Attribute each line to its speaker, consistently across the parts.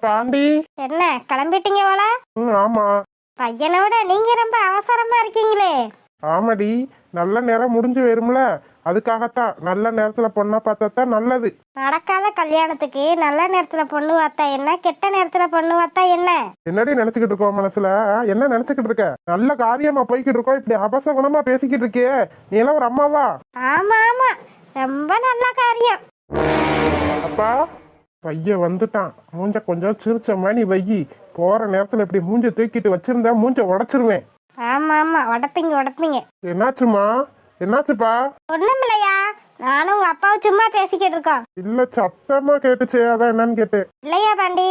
Speaker 1: பாண்டி
Speaker 2: என்ன கிளம்பிட்டீங்க போல?
Speaker 1: ஆமா.
Speaker 2: பையனோட நீங்க ரொம்ப அவசரமா இருக்கீங்களே.
Speaker 1: ஆமாடி, நல்ல நேரம் முடிஞ்சு வரும்ல, அதுக்காகத்தான் நல்ல நேரத்துல பொண்ணா பார்த்தாதான் நல்லது.
Speaker 2: நடக்காத கல்யாணத்துக்கு நல்ல நேரத்துல பொண்ணு பார்த்தா என்ன, கெட்ட நேரத்துல பொண்ணு பார்த்தா என்ன?
Speaker 1: என்னடி நினைச்சுக்கிட்டு இருக்கோம் மனசுல? என்ன நினைச்சுக்கிட்டு இருக்க? நல்ல காரியமா போய்கிட்டு இருக்கோம், இப்படி அபசகுணமா பேசிக்கிட்டு இருக்கே. நீ எல்லாம் ஒரு அம்மாவா?
Speaker 2: ஆமா ஆமா, ரொம்ப நல்ல காரியம்.
Speaker 1: அப்பா, பையன் வந்துட்டான். மூஞ்ச கொஞ்சம் சிரிச்ச மாதிரி வையி. போற நேரத்துல இப்படி மூஞ்ச தூக்கிட்டு வச்சிருந்தா மூஞ்ச உடைச்சிருவேன்.
Speaker 2: ஆமா ஆமா, உடப்பீங்க.
Speaker 1: என்னாச்சுமா? என்னாச்சுப்பா?
Speaker 2: ஒண்ணும் இல்லையா, நானும் உங்க அப்பாவும் சும்மா பேசிக்கிட்டு இருக்கோம்.
Speaker 1: இல்ல, சத்தமா கேட்டுச்சு, அதான் என்னன்னு கேட்டேன்.
Speaker 2: இல்லையா பாண்டி,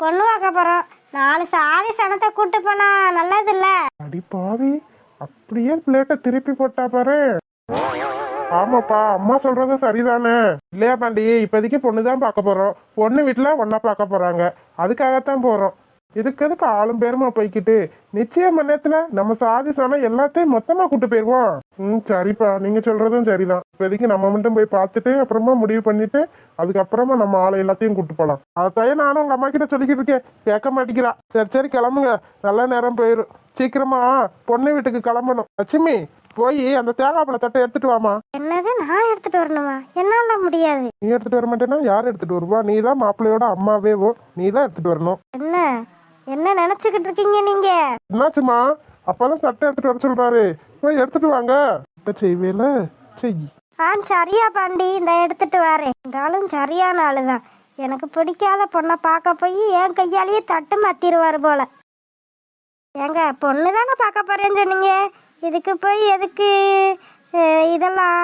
Speaker 2: பொண்ணு பார்க்க போறோம். 4 சாதி சனத்தை கூட்டு போனா நல்லது இல்ல?
Speaker 1: அடி பாவி, அப்படியே பிளேட்டை திருப்பி போட்டா பாரு. ஆமாப்பா, அம்மா சொல்றது சரிதானே இல்லையா பாண்டி? இப்போதைக்கு பொண்ணுதான் பார்க்க போறோம். பொண்ணு வீட்டுல ஒன்னா பார்க்க போறாங்க, அதுக்காகத்தான் போறோம். இதுக்கு எதுக்கு ஆளும் பேருமா போய்கிட்டு? நிச்சயம் நேரத்துல நம்ம சாதி சொன்ன எல்லாத்தையும் மொத்தமா கூட்டு போயிருவோம். சரிப்பா, நீங்க சொல்றதும் சரிதான். இப்போதைக்கு நம்ம மட்டும் போய் பார்த்துட்டு அப்புறமா முடிவு பண்ணிட்டு அதுக்கப்புறமா நம்ம ஆளை எல்லாத்தையும் கூட்டு போலாம். அதையே நானும் உங்க அம்மா கிட்ட சொல்லிக்கிட்டு இருக்கேன், கேட்க மாட்டேங்கிறா. சரி கிளம்புங்க, நல்ல நேரம் போயிரும். சீக்கிரமா பொண்ணு வீட்டுக்கு கிளம்பணும். லட்சுமி, போய் அந்த தேங்காய் பழ தட்டை எடுத்துட்டு வாமா.
Speaker 2: என்னது, நான் எடுத்துட்டு வரணுமா? என்னால முடியாது.
Speaker 1: நீ எடுத்துட்டு வர மாட்டேன்னா யார் எடுத்துட்டு வருவா? நீ தான் மாப்பிள்ளையோட அம்மாவேவோ, நீ தான் எடுத்துட்டு வரணும்.
Speaker 2: என்ன நினைச்சுக்கிட்டு இருக்கீங்க நீங்க?
Speaker 1: என்னாச்சுமா? அப்பதான் தட்டை எடுத்துட்டு வர சொல்றாரு, போய் எடுத்துட்டு வாங்க. இப்ப செய்வேல செய்.
Speaker 2: சரியா பாண்டி, இந்த எடுத்துட்டு வரேன். இருந்தாலும் சரியான ஆளுதான். எனக்கு பிடிக்காத பொண்ணை பார்க்க போய் என் கையாலேயே தட்டு மாத்திருவாரு போல. ஏங்க, பொண்ணு தானே பார்க்க போறேன்னு சொன்னீங்க, இதுக்கு போய் எதுக்கு இதெல்லாம்?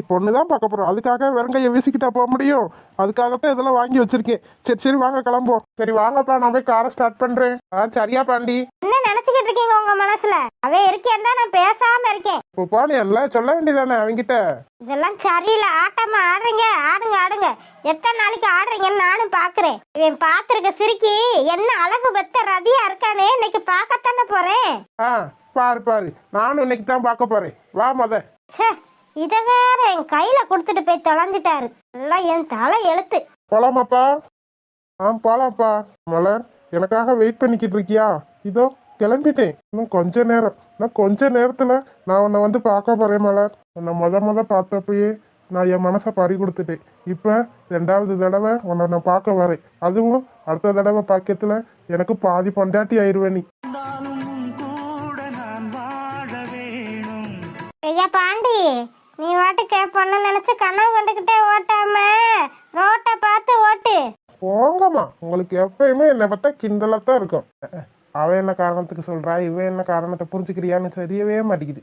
Speaker 1: பொண்ணுதான் பார்க்க போறோம், அதுக்காக வெறுங்கைய வீசிக்கிட்டா போக முடியும்? அதுக்காகத்தான் இதெல்லாம் வாங்கி வச்சிருக்கேன். சரி வாங்க கிளம்புவோம். சரி வாங்கப்பா, நான் போய் காரை ஸ்டார்ட் பண்றேன். சரியா பாண்டி?
Speaker 2: என்ன நினைச்சுக்கிட்டு இருக்கீங்க உங்க மனசுல? அவ இருக்கேன் தான் நான் பேசாம இருக்கேன்.
Speaker 1: இப்போ போனே எல்லாம் சொல்ல வேண்டியதானே அவங்கிட்ட?
Speaker 2: இதெல்லாம் சரியில்லை. ஆட்டமா ஆடுறீங்க, ஆடுங்க. எத்தனை நாளைக்கு ஆடுறீங்கன்னு நானும் பாக்குறேன். இவன் பாத்துருக்க சிரிக்கி என்ன அழகு பெத்த ரதியா இருக்கானே, இன்னைக்கு பார்க்கத்தானே போறேன்.
Speaker 1: பாரு, நானும் இன்னைக்கு தான் பார்க்க போறேன். வா மொத.
Speaker 2: இத வேற என் கையில கொடுத்துட்டு போய் தொலைஞ்சிட்டாரு. எல்லாம் என் தலை எழுத்து.
Speaker 1: போலாமாப்பா? போலாம்ப்பா. மலர், எனக்காக வெயிட் பண்ணிக்கிட்டு இருக்கியா? இதோ கிளம்பிட்டேன். இன்னும் கொஞ்ச நேரத்துல நான் உன்னை வந்து பார்க்க போறேன் மலர். உன்னை முத பார்த்தப்பயே நான் என் மனசை பறி கொடுத்துட்டேன். இப்ப 2வது தடவை உன்னை நான் பார்க்க வரேன். அதுவும் அடுத்த தடவை பாக்கியத்துல எனக்கு பாதி பொண்டாட்டி ஆயிருவேன் நீ.
Speaker 2: ஐயா பாண்டி, நீ வாட்டுக்கு பொண்ணு நினைச்சு கனவு கண்டுகிட்டே ஓட்டாம ரோட்டை பார்த்து ஓட்டு.
Speaker 1: போங்கம்மா, உங்களுக்கு எப்பயுமே என்னை பார்த்தா கிண்டலத்தான் இருக்கும். அவ என்ன காரணத்துக்கு சொல்றா, இவ என்ன காரணத்தை புரிஞ்சுக்கிறியான்னு தெரியவே மாட்டேங்குது.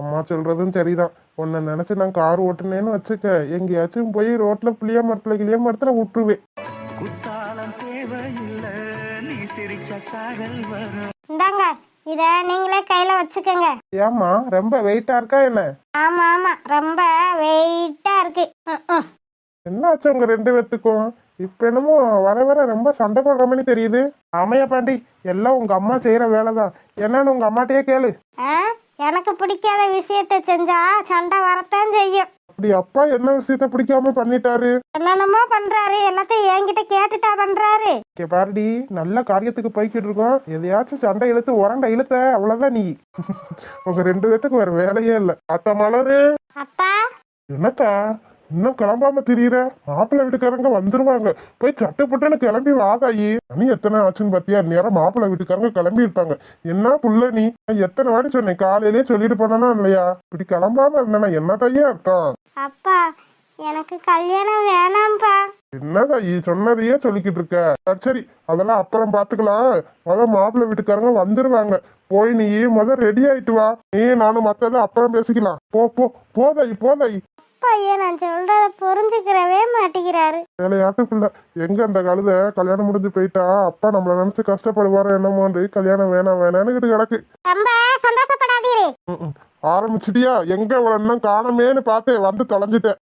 Speaker 1: அம்மா சொல்றதும் சரிதான். உன்னை நினைச்சு நான் கார் ஓட்டுனேன்னு வச்சுக்க, எங்கேயாச்சும் போய் ரோட்ல கிளிய மரத்துல விட்டுருவேன்.
Speaker 2: இந்தாங்க, இத நீங்களே கையில வச்சுக்கோங்க.
Speaker 1: ஏமா, ரொம்ப வெயிட்டா இருக்கா என்ன?
Speaker 2: ஆமா ரொம்ப வெயிட்டா இருக்கு.
Speaker 1: என்னாச்சு உங்க 2 பேத்துக்கும்? இப்ப என்னமோ வர ரொம்ப சண்டை போடுற மாதிரி தெரியுது. ஆமையா பாண்டி, எல்லாம் உங்க அம்மா செய்யற வேலைதான். என்னன்னு உங்க அம்மாட்டையே கேளு.
Speaker 2: எனக்கு பிடிக்காத விஷயத்த செஞ்சா சண்டை வரத்தான் செய்யும்.
Speaker 1: அப்படி அப்பா என்ன விஷயத்த பிடிக்காம பண்ணிட்டாரு?
Speaker 2: என்னென்னமோ பண்றாரு, எல்லாத்தையும் என்கிட்ட கேட்டுட்டா பண்றாரு.
Speaker 1: பாருடி, நல்ல காரியத்துக்கு போய்கிட்டு இருக்கோம், எதையாச்சும் சண்டை இழுத்து உரண்டை இழுத்த அவ்வளவுதான் நீ. உங்க 2 பேத்துக்கு வேற வேலையே இல்ல. அத்தா மலரு.
Speaker 2: அப்பா.
Speaker 1: என்னத்தா இன்னும் கிளம்பாம திரியிற? மாப்பிள்ளை வீட்டுக்காரங்க வந்துருவாங்க, போய் சட்டுப்பட்டுன்னு கிளம்பி வாதாயி. நீ எத்தனை ஆச்சுன்னு பாத்தியா? நேரம் மாப்பிள்ளை வீட்டுக்காரங்க கிளம்பி இருப்பாங்க. என்ன புள்ள நீ? எத்தனை வாட்டி சொன்னேன், காலையிலேயே சொல்லிட்டு போனா இல்லையா? இப்படி கிளம்பாம இருந்தேன்னா என்னதையே அர்த்தம்?
Speaker 2: அப்பா, எனக்கு கல்யாணம் வேணாம்பா.
Speaker 1: என்னதாயி சொன்னதையே சொல்லிக்கிட்டு இருக்க? சரி, அதெல்லாம் அப்புறம் பாத்துக்கலாம். மாப்பிள்ளை வீட்டுக்காரங்க வந்துருவாங்க, போய் நீ ரெடி ஆயிட்டு வா. நீ நானும் மத்தத அப்புறம் பேசிக்கலாம். போதாயி.
Speaker 2: பையன் நான் சொல்றத புரிஞ்சுக்கிறவே மாட்டேங்கிறாரு.
Speaker 1: வேலையாட்டுக்குள்ள எங்க அந்த கழுத கல்யாணம் முடிஞ்சு போயிட்டா அப்பா நம்மள நினைச்சு கஷ்டப்படுவாரு என்னமோண்டு கல்யாணம் வேணான்னு கிடக்கு.
Speaker 2: ரொம்ப சந்தோஷப்படாதீரு.
Speaker 1: ஆரம்பிச்சிட்டியா? எங்க இவ்வளவு காணமேன்னு பார்த்தேன், வந்து தொலைஞ்சிட்டேன்.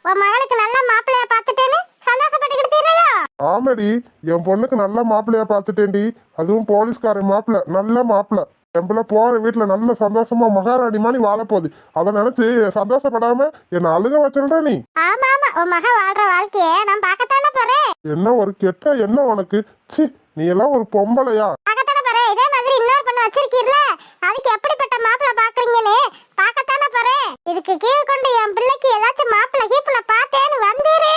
Speaker 2: உன் மகளுக்கு நல்ல மாப்பிள்ளைய பார்த்துட்டேன்னு சந்தோஷப்பட்டுக்கிட்டீங்களா?
Speaker 1: ஆமாடி, என் பொண்ணுக்கு நல்ல மாப்பிள்ளையா பார்த்துட்டேன்டி. அதுவும் போலீஸ்காரன் மாப்பிள்ள, நல்ல மாப்பிள்ள. என் பிள்ளை போற வீட்டுல நல்ல சந்தோஷமா மகாராணி மாதிரி வாழ போகுது. அதை நினைச்சு சந்தோஷப்படாம என்ன அழுக வச்சுடுற நீ.
Speaker 2: ஆமா ஆமா, உன் மக வாழ்ற வாழ்க்கைய நான் பார்க்கத்தானே போறேன்.
Speaker 1: என்ன ஒரு கெட்ட என்ன உனக்கு? சி, நீ எல்லாம் ஒரு பொம்பளையா?
Speaker 2: பார்க்கத்தானே போறேன். இதே மாதிரி இன்னொரு பொண்ணு வச்சிருக்கீர்ல, அதுக்கு எப்படிப்பட்ட மாப்பிள்ள பாக்குறீங்கன்னு பார்க்கத்தானே போறேன். இதுக்கு கீழ் கொண்டு என் பிள்ளைக்கு ஏதாச்சும் மாப்பிள்ள கீப்பிள்ள பார்த்தேன்னு வந்தீரு,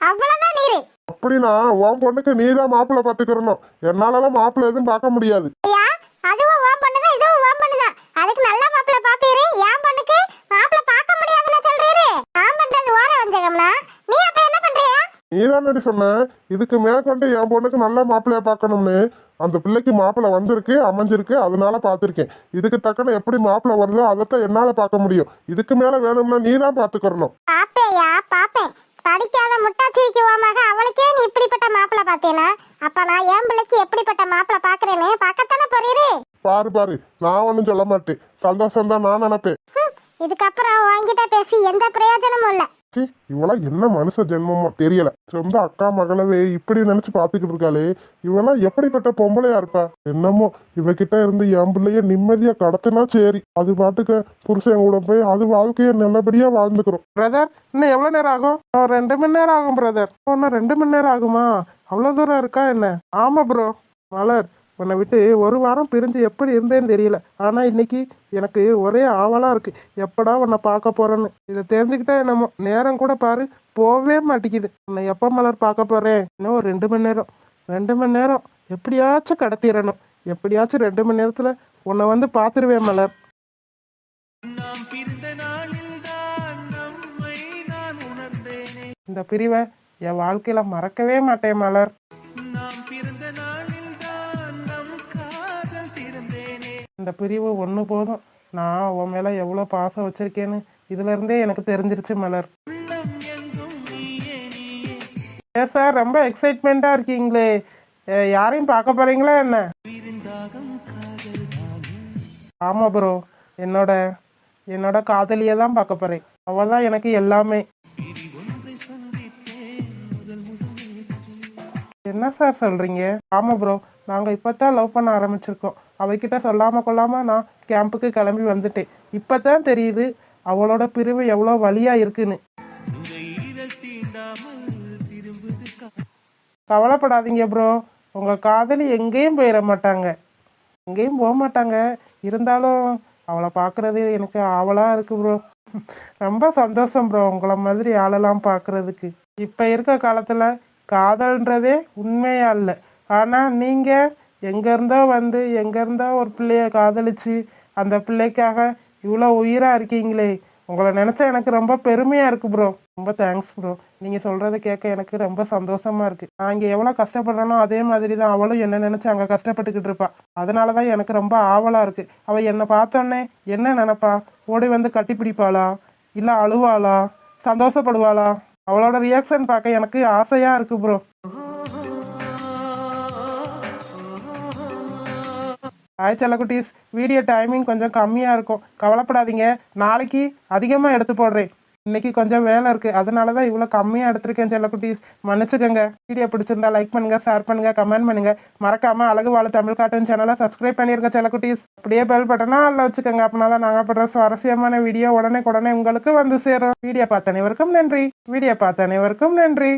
Speaker 2: அவ்வளவுதான் நீரு.
Speaker 1: அப்படின்னா உன் பொண்ணுக்கு நீதான் மாப்பிள்ளை பார்த்துக்கிறணும். என்னாலலாம் மாப்பிள்ளை எதுவும் பார்க்க முடியாது.
Speaker 2: ஐயா, அதுவும் உன் பொண்ணுதான், இதுவும் உன் பொண்ணுதான். அதுக்கு நல்ல மாப்பிள்ள பாப்பீரு, என் பொண்ணுக்கு மாப்பிள்ள பார்க்க முடியாதுன்னு சொல்றீரு. நான் பண்றது ஓர வஞ்சகம்னா நீ அப்ப என்ன பண்றியா?
Speaker 1: நீதானடி சொன்ன இதுக்கு மேற்கொண்டு என் பொண்ணுக்கு நல்ல மாப்பிள்ளைய பார்க்கணும்னு. அந்த பிள்ளைக்கு மாப்பிள்ளை வந்திருக்கு, அமைஞ்சிருக்கு, அதனால பார்த்துருக்கேன். இதுக்கு தக்கன எப்படி மாப்பிள்ளை வருதோ அதைத்தான் என்னால பார்க்க முடியும். இதுக்கு மேல வேணும்னா நீ தான் பார்த்துக்கிறணும்.
Speaker 2: பாப்பேயா பாப்பேன். படிக்காத முட்டாச்சிரிக்கு ஓமாக அவளுக்கே நீ இப்படிப்பட்ட மாப்பிள்ள பார்த்தேனா? அப்ப நான் என் பிள்ளைக்கு எப்படிப்பட்ட மாப்பிள்ள பாக்குறேன்னு பார்க்கத்தானே போறீரு.
Speaker 1: பாரு பாரு, நான் ஒன்றும் சொல்ல மாட்டேன். சந்தோஷம் தான் நான் நினைப்பேன்.
Speaker 2: இதுக்கப்புறம் வாங்கிட்ட பேசி எந்த பிரயோஜனமும் இல்ல.
Speaker 1: இவெல்லாம் என்ன மனுஷ ஜென்மமோ தெரியல. சொந்த அக்கா மகளவே இப்படி நினைச்சு பாத்துக்கிட்டு இருக்காளே, இவெல்லாம் எப்படிப்பட்ட பொம்பளையா இருப்பா? என்னமோ இவகிட்ட இருந்து என் பிள்ளைய நிம்மதியா கடத்தினா சரி, அது பாட்டுக்கு புருஷன் கூட போய் அது வாழ்க்கைய நல்லபடியா வாழ்ந்துக்கிறோம். பிரதர், இன்னும் எவ்வளவு நேரம் ஆகும்? 2 மணி நேரம் ஆகும் பிரதர். இன்னும் 2 மணி நேரம் ஆகுமா? அவ்வளவு தூரம் இருக்கா என்ன? ஆமா ப்ரோ. மலர், உன்னை விட்டு ஒரு வாரம் பிரிஞ்சு எப்படி இருந்தேன்னு தெரியல. ஆனா இன்னைக்கு எனக்கு ஒரே ஆவலா இருக்கு, எப்படா உன்னை பார்க்க போறேன்னு. இதை தெரிஞ்சுக்கிட்டா என்னமோ நேரம் கூட பாரு போவே மாட்டேங்குது. உன்னை எப்ப மலர் பார்க்க போறேன்? இன்னும் ஒரு 2 மணி நேரம். 2 மணி நேரம் எப்படியாச்சும் கடத்திடணும். எப்படியாச்சும் 2 மணி நேரத்துல உன்னை வந்து பார்த்துருவேன் மலர். இந்த பிரிவை என் வாழ்க்கையில மறக்கவே மாட்டேன் மலர். இந்த பிரிவு ஒன்று போதும். நான் உன் மேலே எவ்வளோ பாசம் வச்சிருக்கேன்னு இதுல இருந்தே எனக்கு தெரிஞ்சிருச்சு மலர். ஏன் சார் ரொம்ப எக்ஸைட்மெண்ட்டாக இருக்கீங்களே? யாரையும் பார்க்க போறீங்களா என்ன? ஆமாம் ப்ரோ, என்னோட காதலியை தான் பார்க்க போகிறேன். அவள் தான் எனக்கு எல்லாமே. என்ன சார் சொல்கிறீங்க? ஆமாம் ப்ரோ, நாங்கள் இப்போ தான் லவ் பண்ண ஆரம்பிச்சிருக்கோம். அவகிட்ட சொல்லாமல் கொள்ளாமல் நான் கேம்புக்கு கிளம்பி வந்துட்டேன். இப்போ தான் தெரியுது அவளோட பிரிவு எவ்வளோ வலியாக இருக்குன்னு. கவலைப்படாதீங்க ப்ரோ, உங்கள் காதலி எங்கேயும் போயிட மாட்டாங்க, எங்கேயும் போக மாட்டாங்க. இருந்தாலும் அவளை பார்க்குறது எனக்கு ஆவலாக இருக்குது ப்ரோ. ரொம்ப சந்தோஷம் ப்ரோ உங்களை மாதிரி ஆளெல்லாம் பார்க்குறதுக்கு. இப்போ இருக்க காலத்தில் காதல்ன்றதே உண்மையா இல்லை. ஆனால் நீங்கள் எங்கேருந்தோ வந்து எங்கேருந்தோ ஒரு பிள்ளைய காதலிச்சு அந்த பிள்ளைக்காக இவ்வளோ உயிராக இருக்கீங்களே, உங்களை நினச்சா எனக்கு ரொம்ப பெருமையாக இருக்குது ப்ரோ. ரொம்ப தேங்க்ஸ் ப்ரோ. நீங்கள் சொல்கிறத கேட்க எனக்கு ரொம்ப சந்தோஷமாக இருக்குது. நான் இங்கே எவ்வளோ கஷ்டப்படுறேனோ அதே மாதிரி தான் அவளும் என்ன நினச்சி அங்கே கஷ்டப்பட்டுக்கிட்டு இருப்பா. அதனால தான் எனக்கு ரொம்ப ஆவலாக இருக்குது. அவள் என்னை பார்த்தோன்னே என்ன நினைப்பா? ஓடி வந்து கட்டிப்பிடிப்பாளா, இல்லை அழுவாளா, சந்தோஷப்படுவாளா? அவளோட ரியாக்ஷன் பார்க்க எனக்கு ஆசையாக இருக்குது ப்ரோ. ஹாய் செல்லக்குட்டீஸ், வீடியோ டைமிங் கொஞ்சம் கம்மியாக இருக்கும், கவலைப்படாதீங்க. நாளைக்கு அதிகமாக எடுத்து போடுறேன். இன்னைக்கு கொஞ்சம் வேலை இருக்குது, அதனால தான் இவ்வளோ கம்மியாக எடுத்திருக்கேன் செல்லக்குட்டீஸ், மன்னிச்சுக்கோங்க. வீடியோ பிடிச்சிருந்தா லைக் பண்ணுங்கள், ஷேர் பண்ணுங்கள், கமெண்ட் பண்ணுங்கள். மறக்காமல் அழகு வாழ தமிழ் கார்ட்டூன் சேனலை சப்ஸ்கிரைப் பண்ணியிருக்க செல்லக்குட்டீஸ். அப்படியே பெல் பட்டனா அதில் வச்சுக்கோங்க. அப்படின்னா தான் நாங்கள் படுற சுவாரஸ்யமான வீடியோ உடனே உங்களுக்கு வந்து சேரும். வீடியோ பார்த்த அனைவருக்கும் நன்றி.